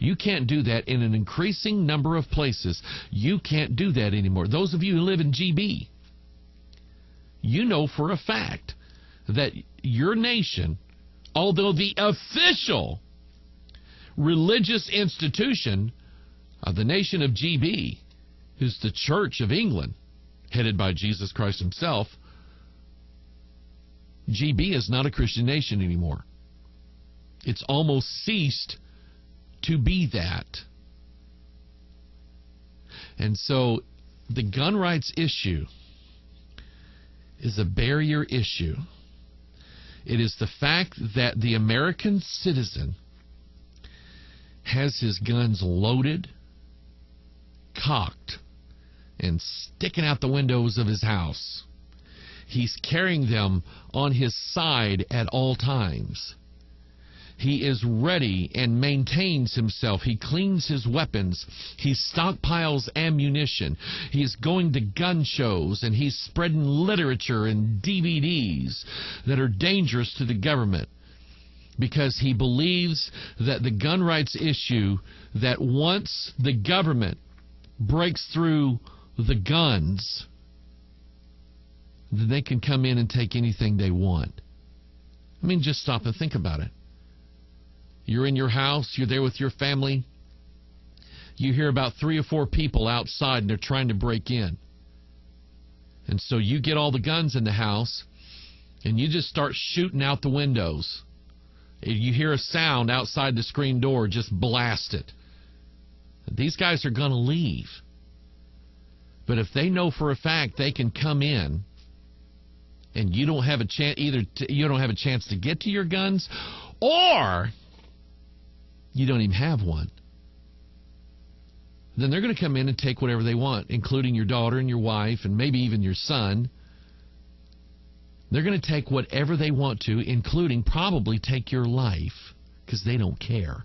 You can't do that in an increasing number of places. You can't do that anymore. Those of you who live in GB, you know for a fact that your nation, although the official religious institution of the nation of GB, who's the Church of England, headed by Jesus Christ himself, GB is not a Christian nation anymore. It's almost ceased to be that. And so the gun rights issue is a barrier issue. It is the fact that the American citizen has his guns loaded, cocked, and sticking out the windows of his house. He's carrying them on his side at all times. He is ready and maintains himself. He cleans his weapons. He stockpiles ammunition. He's going to gun shows, and he's spreading literature and DVDs that are dangerous to the government because he believes that the gun rights issue, that once the government breaks through the guns, then they can come in and take anything they want. I mean, just stop and think about it. You're in your house, you're there with your family, you hear about 3 or 4 people outside and they're trying to break in. And so you get all the guns in the house and you just start shooting out the windows. You hear a sound outside the screen door, just blast it. These guys are going to leave. But if they know for a fact they can come in and you don't have a chance, you don't have a chance to get to your guns, or you don't even have one, then they're going to come in and take whatever they want, including your daughter and your wife and maybe even your son. They're going to take whatever they want to, including probably take your life, because they don't care.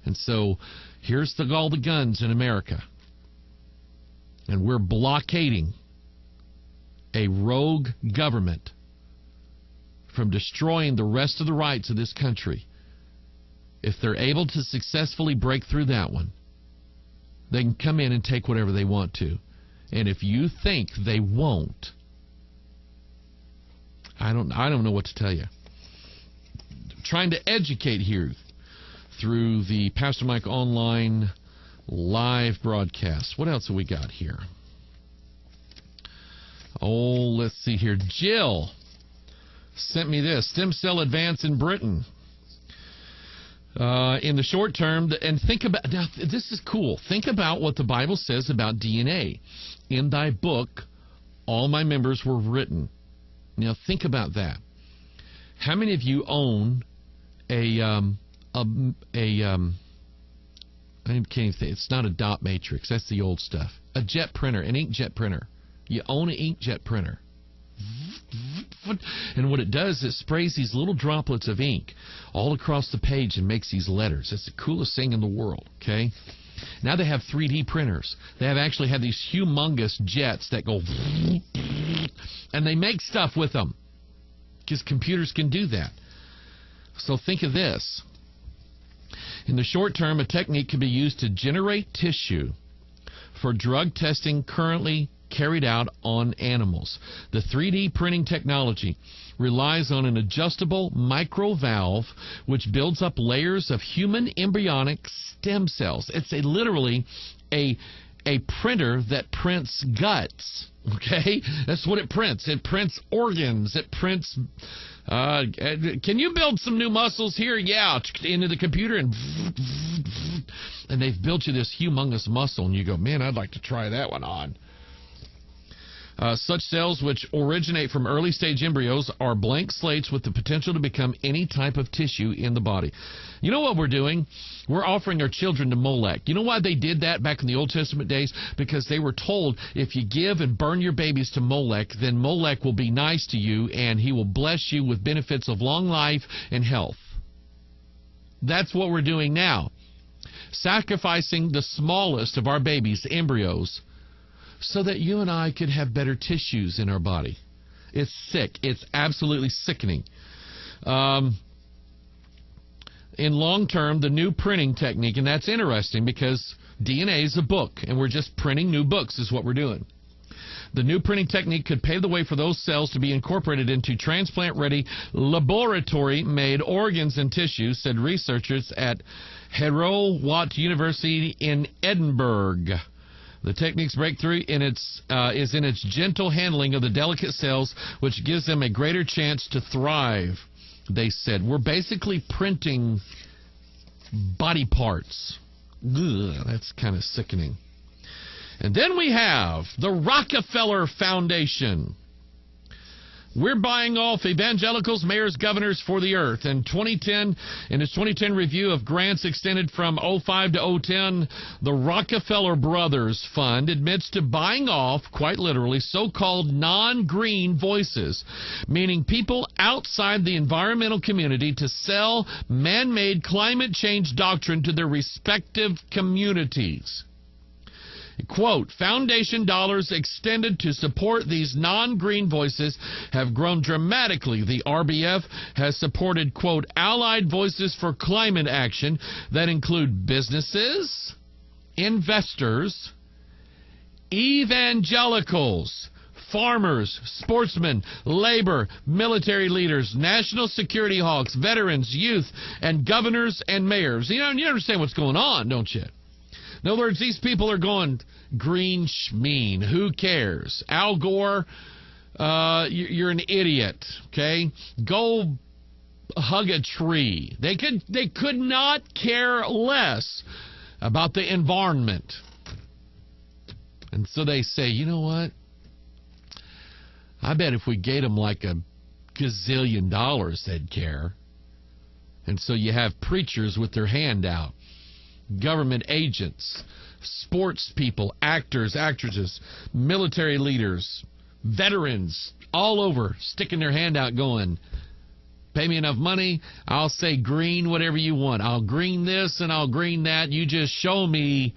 And so here's all the guns in America, and we're blockading a rogue government from destroying the rest of the rights of this country. If they're able to successfully break through that one, they can come in and take whatever they want to. And if you think they won't, I don't know what to tell you. I'm trying to educate here through the Pastor Mike Online live broadcast. What else have we got here? Oh, let's see here. Jill sent me this. Stem cell advance in Britain. In the short term, and think about, now this is cool. Think about what the Bible says about DNA. In thy book, all my members were written. Now think about that. How many of you own I can't even think. It's not a dot matrix. That's the old stuff. A jet printer, an inkjet printer. You own an inkjet printer. And what it does, it sprays these little droplets of ink all across the page and makes these letters. It's the coolest thing in the world, okay? Now they have 3D printers. They have actually have these humongous jets that go, and they make stuff with them because computers can do that. So think of this. In the short term, a technique can be used to generate tissue for drug testing currently carried out on animals. The 3D printing technology relies on an adjustable microvalve which builds up layers of human embryonic stem cells. It's literally a printer that prints guts. Okay? That's what it prints. It prints organs. It prints... can you build some new muscles here? Yeah, into the computer, and they've built you this humongous muscle, and you go, man, I'd like to try that one on. Such cells, which originate from early-stage embryos, are blank slates with the potential to become any type of tissue in the body. You know what we're doing? We're offering our children to Molech. You know why they did that back in the Old Testament days? Because they were told, if you give and burn your babies to Molech, then Molech will be nice to you, and he will bless you with benefits of long life and health. That's what we're doing now. Sacrificing the smallest of our babies, embryos, so that you and I could have better tissues in our body. It's sick. It's absolutely sickening. in long term, the new printing technique, and that's interesting because DNA is a book, and we're just printing new books is what we're doing. The new printing technique could pave the way for those cells to be incorporated into transplant-ready, laboratory-made organs and tissues, said researchers at Harrow-Watt University in Edinburgh. The technique's breakthrough is in its gentle handling of the delicate cells, which gives them a greater chance to thrive, they said. We're basically printing body parts. Ugh, that's kind of sickening. And then we have the Rockefeller Foundation. We're buying off evangelicals, mayors, governors for the earth. In its 2010 review of grants extended from 05 to 010, the Rockefeller Brothers Fund admits to buying off, quite literally, so-called non-green voices, meaning people outside the environmental community, to sell man-made climate change doctrine to their respective communities. Quote, foundation dollars extended to support these non-green voices have grown dramatically. The RBF has supported, quote, allied voices for climate action that include businesses, investors, evangelicals, farmers, sportsmen, labor, military leaders, national security hawks, veterans, youth, and governors and mayors. You understand what's going on, don't you? In other words, these people are going green schmeen. Who cares? Al Gore, you're an idiot. Okay, go hug a tree. They could not care less about the environment. And so they say, you know what? I bet if we gave them like $1 gazillion, they'd care. And so you have preachers with their hand out, government agents, sports people, actors, actresses, military leaders, veterans, all over, sticking their hand out going, pay me enough money, I'll say green whatever you want. I'll green this and I'll green that. You just show me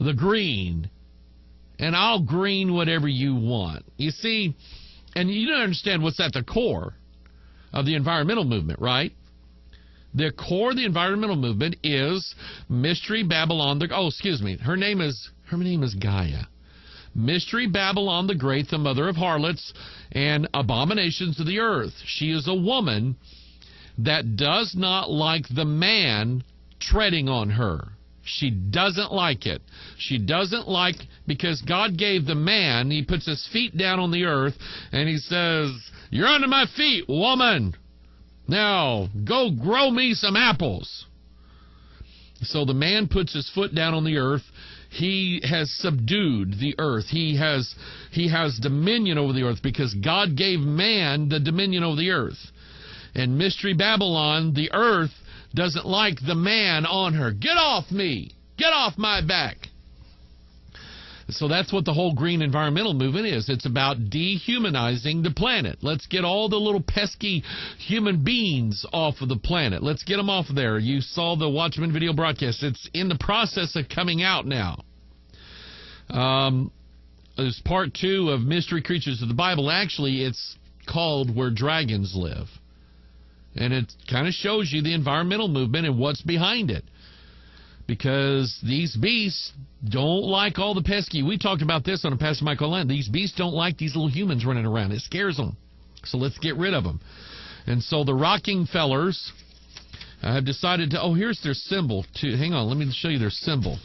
the green, and I'll green whatever you want. You see, and you don't understand what's at the core of the environmental movement, right? The core of the environmental movement is Mystery Babylon. Her name is Gaia. Mystery Babylon the Great, the mother of harlots and abominations of the earth. She is a woman that does not like the man treading on her. She doesn't like it. She doesn't like, because God gave the man, he puts his feet down on the earth, and he says, you're under my feet, woman. Now, go grow me some apples. So the man puts his foot down on the earth. He has subdued the earth. He has dominion over the earth because God gave man the dominion over the earth. And Mystery Babylon, the earth, doesn't like the man on her. Get off me. Get off my back. So that's what the whole green environmental movement is. It's about dehumanizing the planet. Let's get all the little pesky human beings off of the planet. Let's get them off there. You saw the Watchman video broadcast. It's in the process of coming out now. It's part 2 of Mystery Creatures of the Bible. Actually, it's called Where Dragons Live. And it kind of shows you the environmental movement and what's behind it. Because these beasts don't like all the pesky. We talked about this on a Pastor Michael Land. These beasts don't like these little humans running around. It scares them. So let's get rid of them. And so the rocking fellers have decided to, here's their symbol. Hang on, let me show you their symbol.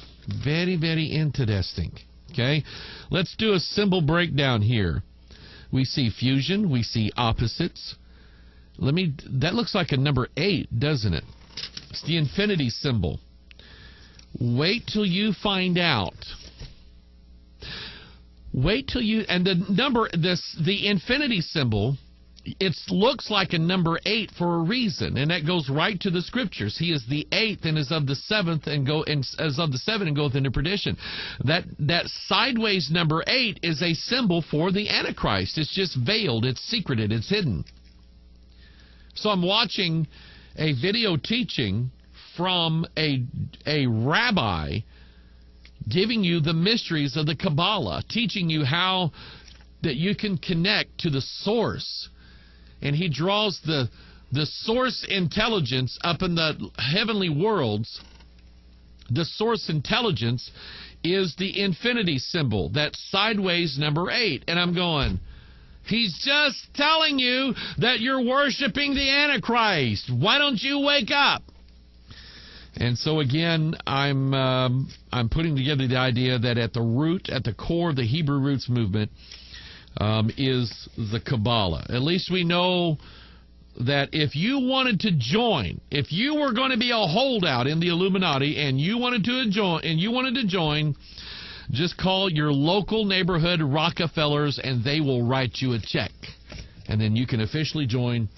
Very, very interesting. Okay? Let's do a symbol breakdown here. We see fusion. We see opposites. That looks like a number 8, doesn't it? It's the infinity symbol. Wait till you find out. Wait till you, and the infinity symbol, it looks like a number 8 for a reason, and that goes right to the scriptures. He is the 8th and is of the 7th as of the 7 and goeth into perdition. That sideways number 8 is a symbol for the Antichrist. It's just veiled, it's secreted, it's hidden. So I'm watching a video teaching from a rabbi giving you the mysteries of the Kabbalah, teaching you how that you can connect to the source. And he draws the The source intelligence up in the heavenly worlds, the source intelligence is the infinity symbol, that sideways number 8. And I'm going, he's just telling you that you're worshiping the Antichrist. Why don't you wake up? And so again, I'm putting together the idea that at the root, at the core of the Hebrew roots movement is the Kabbalah. At least we know that if you wanted to join, if you were going to be a holdout in the Illuminati and you wanted to join, just call your local neighborhood Rockefellers and they will write you a check. And then you can officially join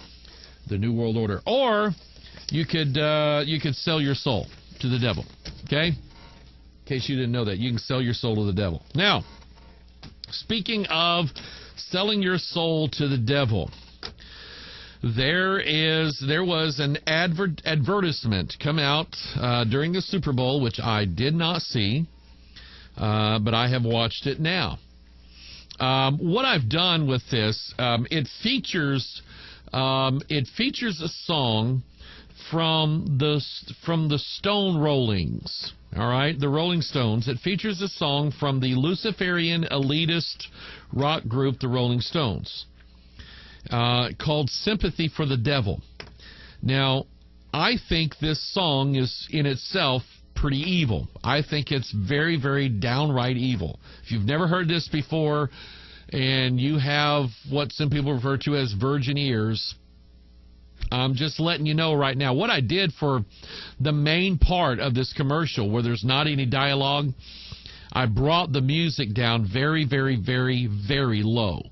the New World Order. Or you could sell your soul to the devil. Okay? In case you didn't know that, you can sell your soul to the devil. Now, speaking of selling your soul to the devil, there was an advertisement come out during the Super Bowl, which I did not see, but I have watched it now. What I've done with this, it features a song from the Stone Rollings. All right, the Rolling Stones. It features a song from the Luciferian elitist rock group, the Rolling Stones, called Sympathy for the Devil. Now, I think this song is in itself pretty evil. I think it's very, very downright evil. If you've never heard this before and you have what some people refer to as virgin ears, I'm just letting you know right now. What I did for the main part of this commercial where there's not any dialogue, I brought the music down very, very, very, very low.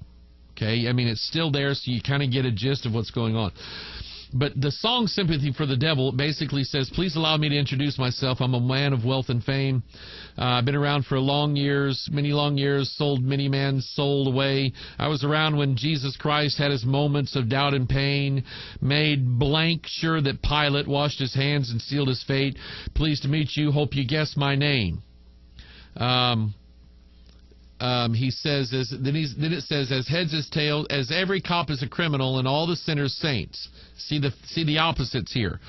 Okay? I mean, it's still there, so you kind of get a gist of what's going on. But the song Sympathy for the Devil basically says, please allow me to introduce myself. I'm a man of wealth and fame. I've been around for many long years, sold many man's soul away. I was around when Jesus Christ had his moments of doubt and pain, made blank sure that Pilate washed his hands and sealed his fate. Pleased to meet you. Hope you guess my name. He says, then it says, as heads as tails, as every cop is a criminal and all the sinners saints. See the opposites here.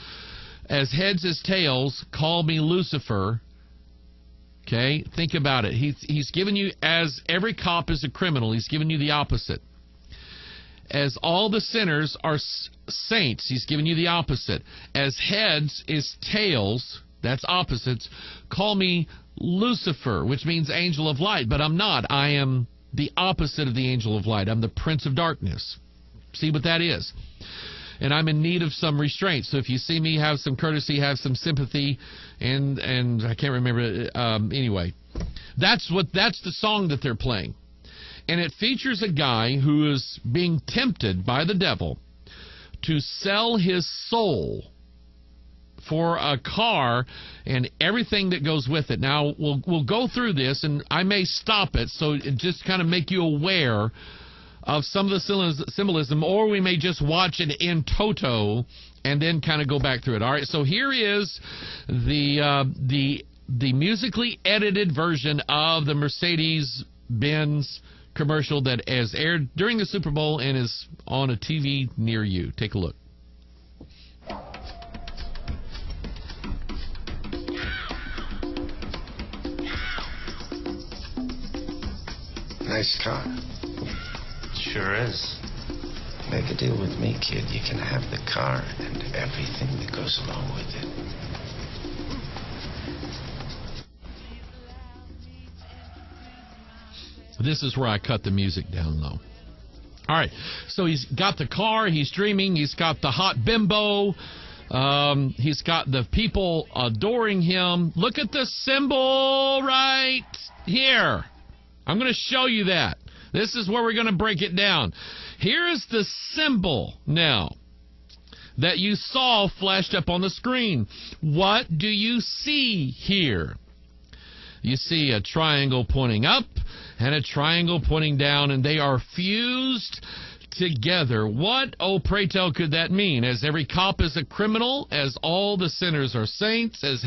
As heads as tails, call me Lucifer. Okay, think about it. He's given you, as every cop is a criminal, he's given you the opposite. As all the sinners are saints, he's given you the opposite. As heads is tails, that's opposites, call me Lucifer, which means angel of light, but I'm not. I am the opposite of the angel of light. I'm the prince of darkness. See what that is? And I'm in need of some restraint. So if you see me, have some courtesy, have some sympathy, and I can't remember. Anyway, that's the song that they're playing, and it features a guy who is being tempted by the devil to sell his soul for a car and everything that goes with it. Now, we'll go through this, and I may stop it, so it just kind of make you aware of some of the symbolism, or we may just watch it in toto and then kind of go back through it. All right, so here is the musically edited version of the Mercedes-Benz commercial that has aired during the Super Bowl and is on a TV near you. Take a look. Nice car. Sure is. Make a deal with me, kid. You can have the car and everything that goes along with it. This is where I cut the music down low. All right, so he's got the car, he's dreaming, he's got the hot bimbo, he's got the people adoring him. Look at the symbol right here. I'm going to show you that. This is where we're going to break it down. Here's the symbol now that you saw flashed up on the screen. What do you see here? You see a triangle pointing up and a triangle pointing down, and they are fused together. What, oh, pray tell, could that mean? As every cop is a criminal, as all the sinners are saints, as